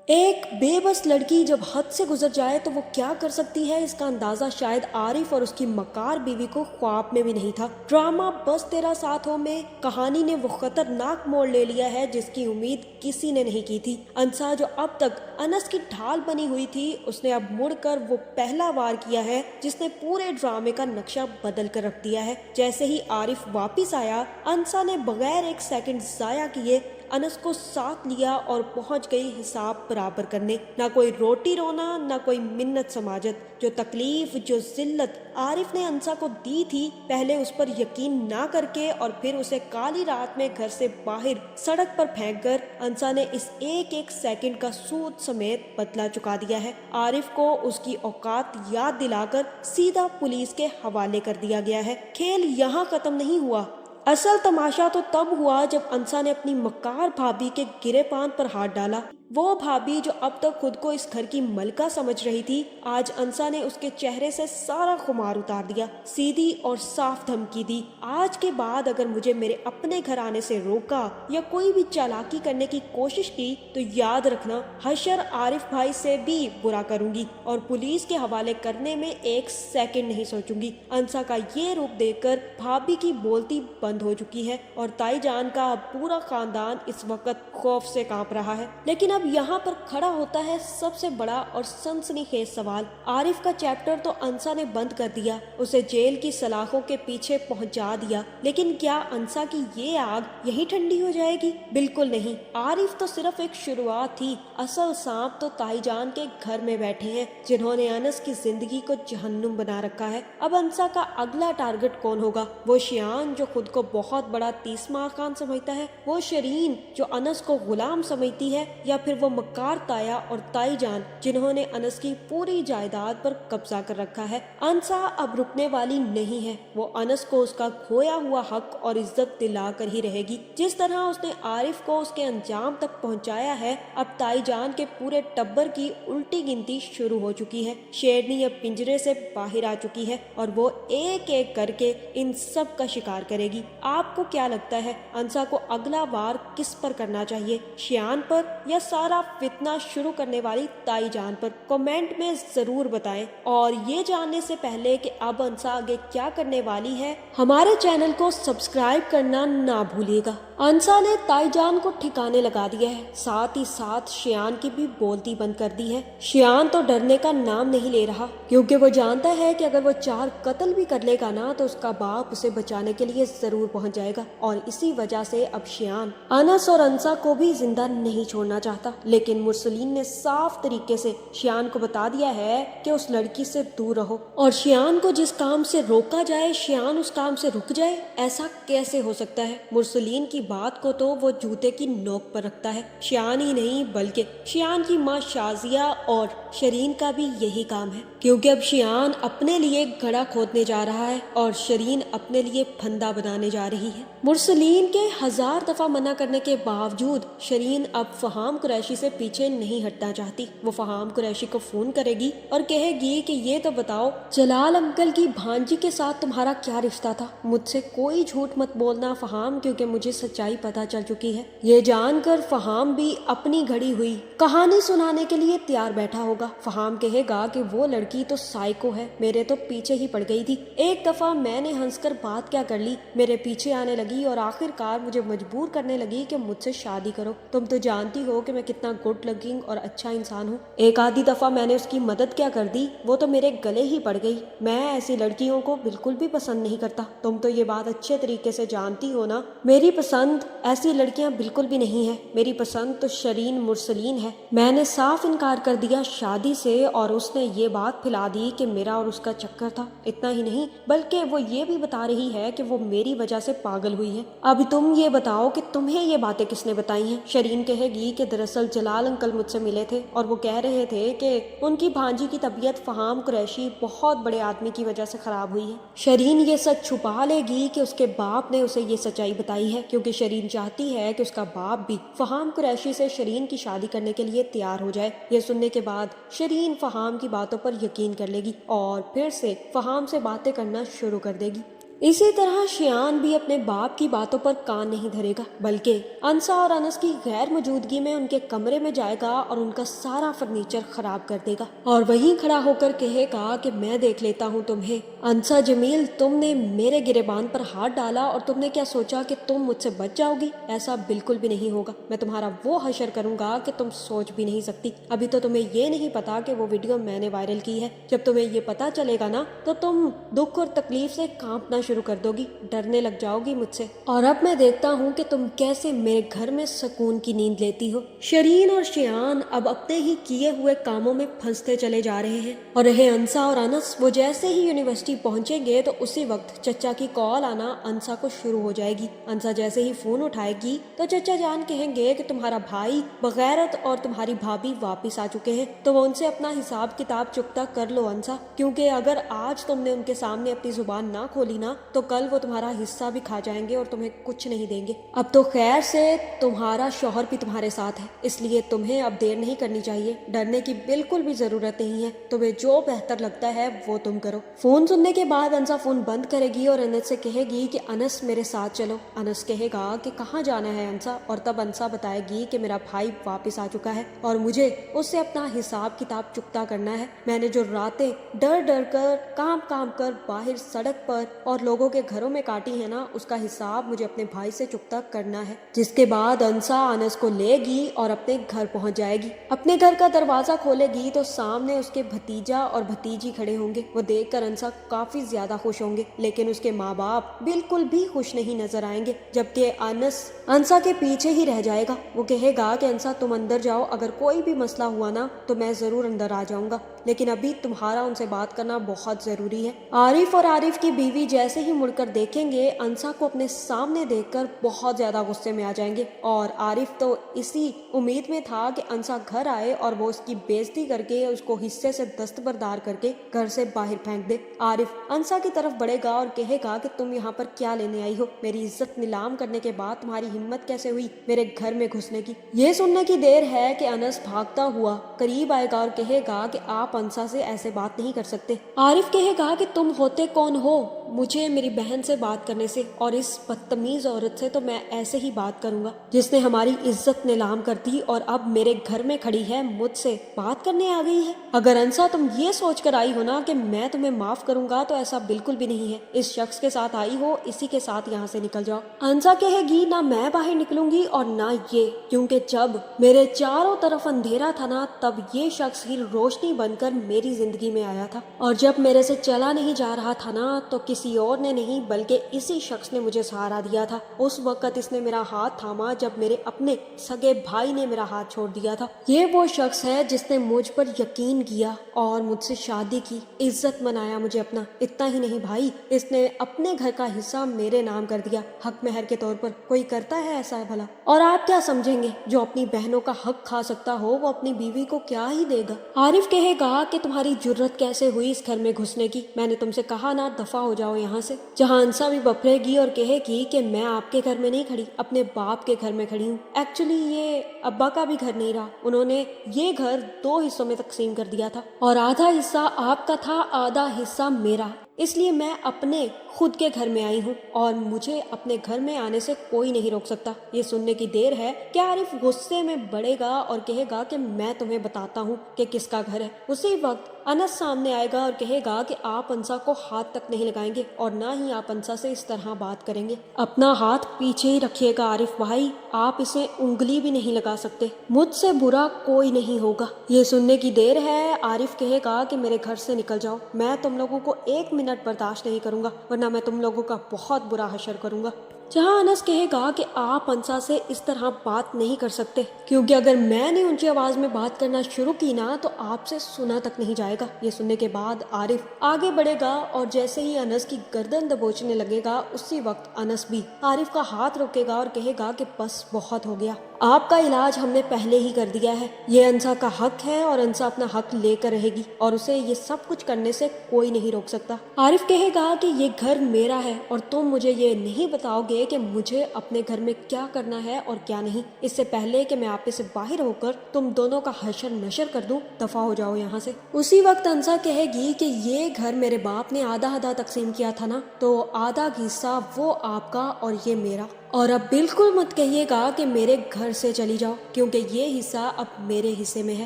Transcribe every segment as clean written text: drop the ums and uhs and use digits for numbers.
ایک बेबस लड़की जब हद से गुजर जाए तो वो क्या कर सकती है, इसका अंदाजा शायद आरिफ और उसकी मकार बीवी को ख्वाब में भी नहीं था। ड्रामा बस तेरा साथ हो में कहानी ने वो खतरनाक मोड़ ले लिया है जिसकी उम्मीद किसी ने नहीं की थी। अंसा जो अब तक अनस की ढाल बनी हुई थी, उसने अब मुड़कर वो पहला वार किया है जिसने पूरे ड्रामे का नक्शा बदल कर रख दिया है। जैसे ही आरिफ वापिस आया, अंसा ने बगैर एक सेकंड जाया किए अनस को साथ लिया और पहुंच गई हिसाब बराबर करने। ना कोई रोटी रोना, ना कोई मिन्नत समाजत। जो तकलीफ, जो जिल्लत आरिफ ने अंसा को दी थी, पहले उस पर यकीन ना करके और फिर उसे काली रात में घर से बाहर सड़क पर फेंक कर अंसा ने इस एक एक सेकंड का सूद समेत बदला चुका दिया है। आरिफ को उसकी औकात याद दिलाकर सीधा पुलिस के हवाले कर दिया गया है। खेल यहाँ खत्म नहीं हुआ। असल तमाशा तो तब हुआ जब अंसा ने अपनी मक्कार भाभी के गिरे पान पर हाथ डाला। वो भाभी जो अब तक खुद को इस घर की मलका समझ रही थी, आज अंसा ने उसके चेहरे से सारा खुमार उतार दिया। सीधी और साफ धमकी दी, आज के बाद अगर मुझे मेरे अपने घर आने से रोका या कोई भी चालाकी करने की कोशिश की तो याद रखना, हशर आरिफ भाई से भी बुरा करूंगी और पुलिस के हवाले करने में एक सेकंड नहीं सोचूंगी। अंसा का ये रूप देखकर भाभी की बोलती बंद हो चुकी है और ताई जान का पूरा खानदान इस वक्त खौफ से कांप रहा है। लेकिन अब यहाँ पर खड़ा होता है सबसे बड़ा और सनसनीखेज सवाल। आरिफ का चैप्टर तो अंसा ने बंद कर दिया, उसे जेल की सलाखों के पीछे पहुंचा दिया, लेकिन क्या अंसा की ये आग यही ठंडी हो जाएगी? बिल्कुल नहीं। आरिफ तो सिर्फ एक शुरुआत थी। असल सांप तो ताईजान के घर में बैठे हैं जिन्होंने अनस की जिंदगी को जहन्नुम बना रखा है। अब अंसा का अगला टारगेट कौन होगा? वो शियान जो खुद को बहुत बड़ा तीसमा खान समझता है, वो शरीन जो अनस को गुलाम समझती है, या फिर वो मक्कार ताया और ताई जान जिन्होंने अनस की पूरी जायदाद पर कब्जा कर रखा है। अंसा अब रुकने वाली नहीं है। वो अनस को उसका खोया हुआ हक और इज्जत दिला कर ही रहेगी। जिस तरह उसने आरिफ को उसके अंजाम तक पहुंचाया है, अब ताई जान के पूरे टब्बर की उल्टी गिनती शुरू हो चुकी है। शेरनी अब पिंजरे से बाहर आ चुकी है और वो एक एक करके इन सब का शिकार करेगी। आपको क्या लगता है, अंसा को अगला वार किस पर करना चाहिए? शियान पर या सारा फितना शुरू करने वाली ताई जान पर? कमेंट में जरूर बताएं। और ये जानने से पहले कि अब अंसा आगे क्या करने वाली है, हमारे चैनल को सब्सक्राइब करना ना भूलिएगा। अंसा ने ताई जान को ठिकाने लगा दिया है, साथ ही साथ शियान की भी बोलती बंद कर दी है। शियान तो डरने का नाम नहीं ले रहा, क्योंकि वो जानता है कि अगर वो 4 कत्ल भी कर लेगा ना तो उसका बाप उसे बचाने के लिए जरूर पहुंच जाएगा। और इसी वजह से अब शियान अनस और अंसा को भी जिंदा नहीं छोड़ना चाहता। लेकिन मुरसलीन ने साफ तरीके से शियान को बता दिया है कि उस लड़की से दूर रहो, और शियान को जिस काम से रोका जाए शियान उस काम से रुक जाए। ऐसा कैसे हो सकता है? मुरसलीन की बात को तो वो जूते की नोक पर रखता है। शियान ही नहीं बल्कि शियान की माँ शाजिया और शरीन का भी यही काम है, क्योंकि अब शियान अपने लिए गड्ढा खोदने जा रहा है और शरीन अपने लिए फंदा बनाने जा रही है। मुरसलीन के 1000 दफा मना करने के बावजूद शरीन अब फहाम कुरैशी से पीछे नहीं हटना चाहती। वो फहाम कुरैशी को फोन करेगी और कहेगी कि ये तो बताओ, जलाल अंकल की भांजी के साथ तुम्हारा क्या रिश्ता था? मुझसे कोई झूठ मत बोलना फहाम, क्योंकि मुझे सच्चाई पता चल चुकी है। ये जानकर फहाम भी अपनी घड़ी हुई कहानी सुनाने के लिए तैयार बैठा होगा। फहाम कहेगा कि वो लड़की तो साइको है, मेरे तो पीछे ही पड़ गई थी। एक दफा मैंने हंसकर बात क्या कर ली, मेरे पीछे आने लगी और आखिरकार मुझे मजबूर करने लगी कि मुझसे शादी करो। तुम तो जानती हो कि मैं कितना गुड लुकिंग और अच्छा इंसान हूँ। एक आधी दफा मैंने उसकी मदद क्या कर दी, वो तो मेरे गले ही पड़ गई। मैं ऐसी लड़कियों को बिल्कुल भी पसंद नहीं करता। तुम तो ये बात अच्छे तरीके से जानती हो ना। मेरी पसंद ऐसी लड़कियां बिल्कुल भी नहीं है। मेरी पसंद तो शरीन मुरसलीन है। मैंने साफ इनकार कर दिया शादी से और उसने ये बात फैला दी कि मेरा और उसका चक्कर था। इतना ही नहीं बल्कि वो ये भी बता रही है कि वो मेरी वजह से पागल हुई है। अब तुम ये बताओ कि तुम्हें ये बातें किसने बताई हैं? शरीन कहेगी कि दरअसल जलाल अंकल मुझसे मिले थे और वो कह रहे थे कि उनकी भांजी की तबीयत फहाम कुरैशी बहुत बड़े आदमी की वजह से खराब हुई है। शरीन ये सच छुपा लेगी कि उसके बाप ने उसे ये सच्चाई बताई है, क्योंकि शरीन चाहती है कि उसका बाप भी फहाम कुरैशी से शरीन की शादी करने के लिए तैयार हो जाए। ये सुनने के बाद शरीन फहाम की बातों पर यकीन कर लेगी और फिर से फहाम से बातें करना शुरू कर देगी। इसी तरह शियान भी अपने बाप की बातों पर कान नहीं धरेगा, बल्कि अंसा और अनस की गैर मौजूदगी में उनके कमरे में जाएगा और उनका सारा फर्नीचर खराब कर देगा और वहीं खड़ा होकर कहेगा कि मैं देख लेता हूँ तुम्हें। अंसा जमील, तुमने मेरे गिरेबान पर हाथ डाला और तुमने क्या सोचा कि तुम मुझसे बच जाओगी? ऐसा बिल्कुल भी नहीं होगा। मैं तुम्हारा वो हशर करूंगा कि तुम सोच भी नहीं सकती। अभी तो तुम्हें ये नहीं पता कि वो वीडियो मैंने वायरल की है। जब तुम्हें ये पता चलेगा ना तो तुम दुख और तकलीफ से कांपना शुरू कर दोगी, डरने लग जाओगी मुझसे। और अब मैं देखता हूँ कि तुम कैसे मेरे घर में सुकून की नींद लेती हो। शरीन और शियान अब अपने ही किए हुए कामों में फंसते चले जा रहे हैं और रहे अंसा और अनस, वो जैसे ही यूनिवर्सिटी पहुंचेंगे तो उसी वक्त चचा की कॉल आना अंसा को शुरू हो जाएगी। अंसा जैसे ही फोन उठाएगी तो चचा जान कहेंगे कि तुम्हारा भाई बगैरत और तुम्हारी भाभी वापिस आ चुके हैं, तो वो उनसे अपना हिसाब किताब चुकता कर लो अंसा, क्योंकि अगर आज तुमने उनके सामने अपनी जुबान ना खोली ना तो कल वो तुम्हारा हिस्सा भी खा जाएंगे और तुम्हें कुछ नहीं देंगे। अब तो खैर से तुम्हारा शौहर भी तुम्हारे साथ है, इसलिए तुम्हें अब देर नहीं करनी चाहिए। डरने की बिल्कुल भी जरूरत नहीं है। तुम्हें जो बेहतर लगता है वो तुम करो। फोन सुनने के बाद अंसा फोन बंद करेगी और अनस से कहेगी कि अनस मेरे साथ चलो। अनस कहेगा कि कहाँ जाना है अंसा, और तब अंसा बताएगी कि मेरा भाई वापस आ चुका है और मुझे उससे अपना हिसाब किताब चुकता करना है। मैंने जो रातें डर डर कर काम कर बाहर सड़क पर और लोगों के घरों में काटी है ना, उसका हिसाब मुझे अपने भाई से चुकता करना है। जिसके बाद अंसा अनस को लेगी और अपने घर पहुंच जाएगी। अपने घर का दरवाजा खोलेगी तो सामने उसके भतीजा और भतीजी खड़े होंगे। वो देखकर अंसा काफी ज्यादा खुश होंगे, लेकिन उसके माँ बाप बिल्कुल भी खुश नहीं नजर आएंगे, जबकि अनस अंसा के पीछे ही रह जाएगा। वो कहेगा कि अंसा तुम अंदर जाओ, अगर कोई भी मसला हुआ ना तो मैं जरूर अंदर आ जाऊंगा, लेकिन अभी तुम्हारा उनसे बात करना बहुत जरूरी है। आरिफ और आरिफ की बीवी जैसे ही मुड़कर देखेंगे अंसा को अपने सामने देखकर बहुत ज्यादा गुस्से में आ जाएंगे और आरिफ तो इसी उम्मीद में था कि अंसा घर आए और वो उसकी बेइज्जती करके उसको हिस्से से दस्तबरदार करके घर से बाहर फेंक दे। आरिफ अंसा की तरफ बढ़ेगा और कहेगा कि तुम यहाँ पर क्या लेने आई हो? मेरी इज्जत नीलाम करने के बाद तुम्हारी हिम्मत कैसे हुई मेरे घर में घुसने की? ये सुनने की देर है कि अनस भागता हुआ करीब आएगा और कहेगा कि आप अंसा से ऐसे बात नहीं कर सकते। आरिफ कहेगा कि तुम होते कौन हो मुझे मेरी बहन से बात करने से, और इस बदतमीज औरत से तो मैं ऐसे ही बात करूंगा जिसने हमारी इज्जत नीलाम कर दी और अब मेरे घर में खड़ी है मुझसे बात करने आ गई है। अगर अंसा तुम ये सोच कर आई हो ना कि मैं तुम्हें माफ करूंगा तो ऐसा बिल्कुल भी नहीं है। इस शख्स के साथ आई हो, इसी के साथ यहाँ से निकल जाओ। अंसा कहेगी ना मैं बाहर निकलूंगी और ना ये, क्योंकि जब मेरे चारों तरफ अंधेरा था ना तब ये शख्स ही रोशनी बनकर मेरी जिंदगी में आया था, और जब मेरे से चला नहीं जा रहा था ना तो किसी और ने नहीं बल्कि इसी शख्स ने मुझे सहारा दिया था। उस वक्त इसने मेरा हाथ थामा जब मेरे अपने सगे भाई ने मेरा हाथ छोड़ दिया था। ये वो शख्स है जिसने मुझ पर यकीन किया और मुझसे शादी की, इज्जत मनाया मुझे अपना। इतना ही नहीं भाई, इसने अपने घर का हिस्सा मेरे नाम कर दिया हक मेहर के तौर पर। कोई करता है ऐसा भला? और आप क्या समझेंगे, जो अपनी बहनों का हक खा सकता हो वो अपनी बीवी को क्या ही देगा? आरिफ कहेगा कि तुम्हारी जुर्रत कैसे हुई इस घर में घुसने की? मैंने तुमसे कहा ना दफा हो जाओ यहाँ से। जहाँ अंसा भी बपरेगी और कहेगी कि मैं आपके घर में नहीं खड़ी, अपने बाप के घर में खड़ी हूँ। एक्चुअली ये अब्बा का भी घर नहीं रहा, उन्होंने ये घर 2 हिस्सों में तकसीम कर दिया था और आधा हिस्सा आपका था, आधा हिस्सा मेरा। इसलिए मैं अपने खुद के घर में आई हूँ और मुझे अपने घर में आने से कोई नहीं रोक सकता। ये सुनने की देर है कि आरिफ गुस्से में बढ़ेगा और कहेगा कि मैं तुम्हें बताता हूँ कि किसका घर है। उसी वक्त अनस सामने आएगा और कहेगा कि आप अंसा को हाथ तक नहीं लगाएंगे और ना ही आप अंसा से इस तरह बात करेंगे। अपना हाथ पीछे ही रखिएगा आरिफ भाई, आप इसे उंगली भी नहीं लगा सकते। मुझसे बुरा कोई नहीं होगा। ये सुनने की देर है, आरिफ कहेगा कि मेरे घर से निकल जाओ, मैं तुम लोगों को 1 मिनट बर्दाश्त नहीं करूंगा, वरना मैं तुम लोगों का बहुत बुरा हशर करूंगा। जहाँ अनस कहेगा कि आप अंसा से इस तरह बात नहीं कर सकते, क्योंकि अगर मैंने ऊंची आवाज में बात करना शुरू की ना तो आपसे सुना तक नहीं जाएगा। ये सुनने के बाद आरिफ आगे बढ़ेगा और जैसे ही अनस की गर्दन दबोचने लगेगा उसी वक्त अनस भी आरिफ का हाथ रोकेगा और कहेगा कि बस बहुत हो गया, आपका इलाज हमने पहले ही कर दिया है। ये अंसा का हक है और अंसा अपना हक लेकर रहेगी और उसे ये सब कुछ करने से कोई नहीं रोक सकता। आरिफ कहेगा कि ये घर मेरा है और तुम मुझे ये नहीं बताओगे یہ کہ مجھے اپنے گھر میں کیا کرنا ہے اور کیا نہیں، اس سے پہلے کہ میں آپے سے باہر ہو کر تم دونوں کا حشر نشر کر دوں، دفع ہو جاؤ یہاں سے۔ اسی وقت انسا کہے گی کہ یہ گھر میرے باپ نے آدھا آدھا تقسیم کیا تھا نا، تو آدھا حصہ وہ آپ کا اور یہ میرا، اور اب بالکل مت کہیے گا کہ میرے گھر سے چلی جاؤ، کیونکہ یہ حصہ اب میرے حصے میں ہے۔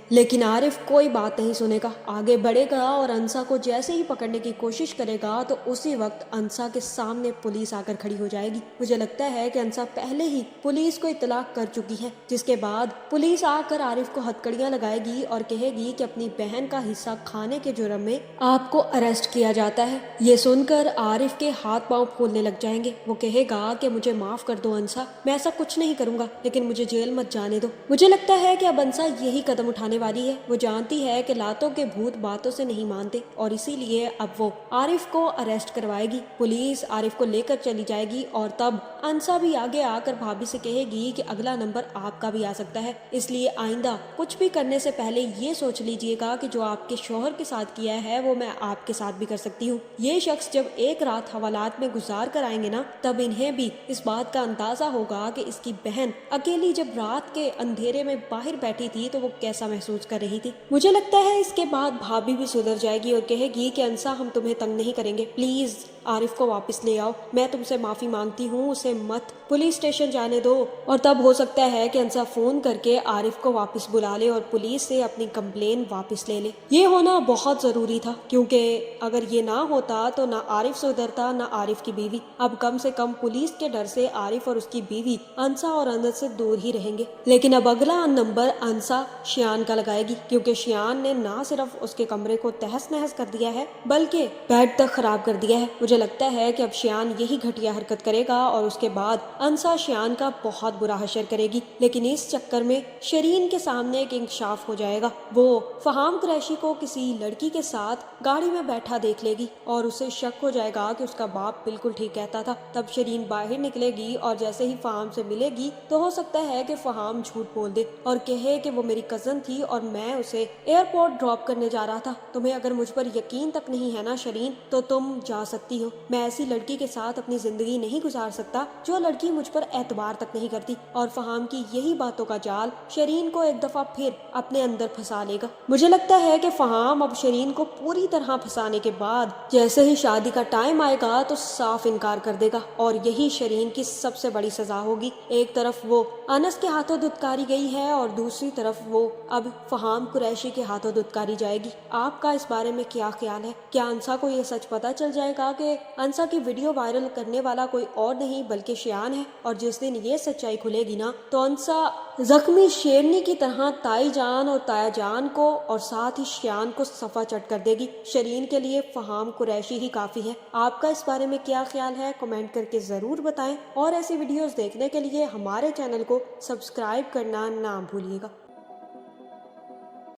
لیکن عارف کوئی بات نہیں سنے گا، آگے بڑھے گا اور انسا کو جیسے ہی پکڑنے کی کوشش کرے گا تو اسی وقت انسا کے سامنے پولیس آ کر کھڑی ہو جائے گی۔ مجھے لگتا ہے کہ انسا پہلے ہی پولیس کو اطلاع کر چکی ہے، جس کے بعد پولیس آ کر عارف کو ہتکڑیاں لگائے گی اور کہے گی کہ اپنی بہن کا حصہ کھانے کے جرم میں آپ کو اریسٹ کیا جاتا ہے۔ یہ سن کر عارف کے ہاتھ پاؤں پھولنے لگ جائیں گے، وہ کہے گا کہ مجھے معاف کر دو انسا، میں ایسا کچھ نہیں کروں گا، لیکن مجھے جیل مت جانے دو۔ مجھے لگتا ہے کہ اب انسا یہی قدم اٹھانے والی ہے، وہ جانتی ہے کہ لاتوں کے بھوت باتوں سے نہیں مانتے، اور اسی لیے اب وہ عارف کو اریسٹ کروائے گی۔ پولیس عارف کو لے کر چلی جائے گی اور تب انسا بھی آگے آ کر بھابھی سے کہے گی کہ اگلا نمبر آپ کا بھی آ سکتا ہے، اس لیے آئندہ کچھ بھی کرنے سے پہلے یہ سوچ لیجئے گا کہ جو آپ کے شوہر کے ساتھ کیا ہے وہ میں آپ کے ساتھ بھی کر سکتی ہوں۔ یہ شخص جب ایک رات حوالات میں گزار کر آئیں گے نا، تب انہیں بھی اس بات کا اندازہ ہوگا کہ اس کی بہن اکیلی جب رات کے اندھیرے میں باہر بیٹھی تھی تو وہ کیسا محسوس کر رہی تھی۔ مجھے لگتا ہے اس کے بعد بھابھی بھی سدھر جائے گی اور کہے گی کہ انسا ہم تمہیں تنگ نہیں کریں گے، پلیز عارف کو واپس لے آؤ، میں تم سے معافی مانگتی ہوں، اسے مت پولیس اسٹیشن جانے دو۔ اور تب ہو سکتا ہے کہ انسا فون کر کے عارف کو واپس بلا لے اور پولیس سے اپنی کمپلین واپس لے لے۔ یہ ہونا بہت ضروری تھا، کیونکہ اگر یہ نہ ہوتا تو نہ عارف سدھرتا نہ عارف کی بیوی۔ اب کم سے کم پولیس کے ڈر سے عارف اور اس کی بیوی انسا اور انس سے دور ہی رہیں گے۔ لیکن اب اگلا نمبر انسا شیان کا لگائے گی، کیونکہ شیان نے نہ صرف اس کے کمرے کو تہس نہس کر دیا ہے بلکہ بیڈ تک خراب کر دیا ہے۔ مجھے لگتا ہے کہ اب شیان یہی گھٹیا حرکت کرے گا اور اس کے بعد انسا شیان کا بہت برا حشر کرے گی، لیکن اس چکر میں شرین کے سامنے ایک انکشاف ہو جائے گا۔ وہ فہام قریشی کو کسی لڑکی کے ساتھ گاڑی میں بیٹھا دیکھ لے گی اور اسے شک ہو جائے گا کہ اس کا باپ بالکل ٹھیک کہتا تھا۔ تب شرین باہر نکلے گی اور جیسے ہی فہام سے ملے گی تو ہو سکتا ہے کہ فہام جھوٹ بول دے اور کہے کہ وہ میری کزن تھی اور میں اسے ایئرپورٹ ڈراپ کرنے جا رہا تھا۔ تمہیں اگر مجھ پر یقین تک نہیں ہے نا شرین، تو تم جا سکتی ہو، میں ایسی لڑکی کے ساتھ اپنی زندگی نہیں گزار سکتا جو لڑکی مجھ پر اعتبار تک نہیں کرتی۔ اور فہام کی یہی باتوں کا جال شرین کو ایک دفعہ پھر اپنے اندر پھنسا لے گا۔ مجھے لگتا ہے کہ فہام اب شرین کو پوری طرح پھنسانے کے بعد جیسے ہی شادی کا ٹائم آئے گا تو صاف انکار کر دے گا، اور یہی شرین کی سب سے بڑی سزا ہوگی۔ ایک طرف وہ انس کے ہاتھوں دھتکاری گئی ہے اور دوسری طرف وہ اب فہام قریشی کے ہاتھوں دھتکاری جائے گی۔ آپ کا اس بارے میں کیا خیال ہے؟ کیا انسا کو یہ سچ پتا چل جائے گا کہ انسا کی ویڈیو وائرل کرنے والا کوئی اور نہیں بلکہ شیان ہے، اور جس دن یہ سچائی کھلے گی نا تو انسا زخمی شیرنی کی طرح تائی جان اور تایا جان کو اور ساتھ ہی شیان کو صفا چٹ کر دے گی۔ شرین کے لیے فہام قریشی ہی کافی ہے۔ آپ کا اس بارے میں کیا خیال ہے؟ کمنٹ کر کے ضرور بتائیں، اور ایسی ویڈیوز دیکھنے کے لیے ہمارے چینل کو سبسکرائب کرنا نہ بھولیے گا۔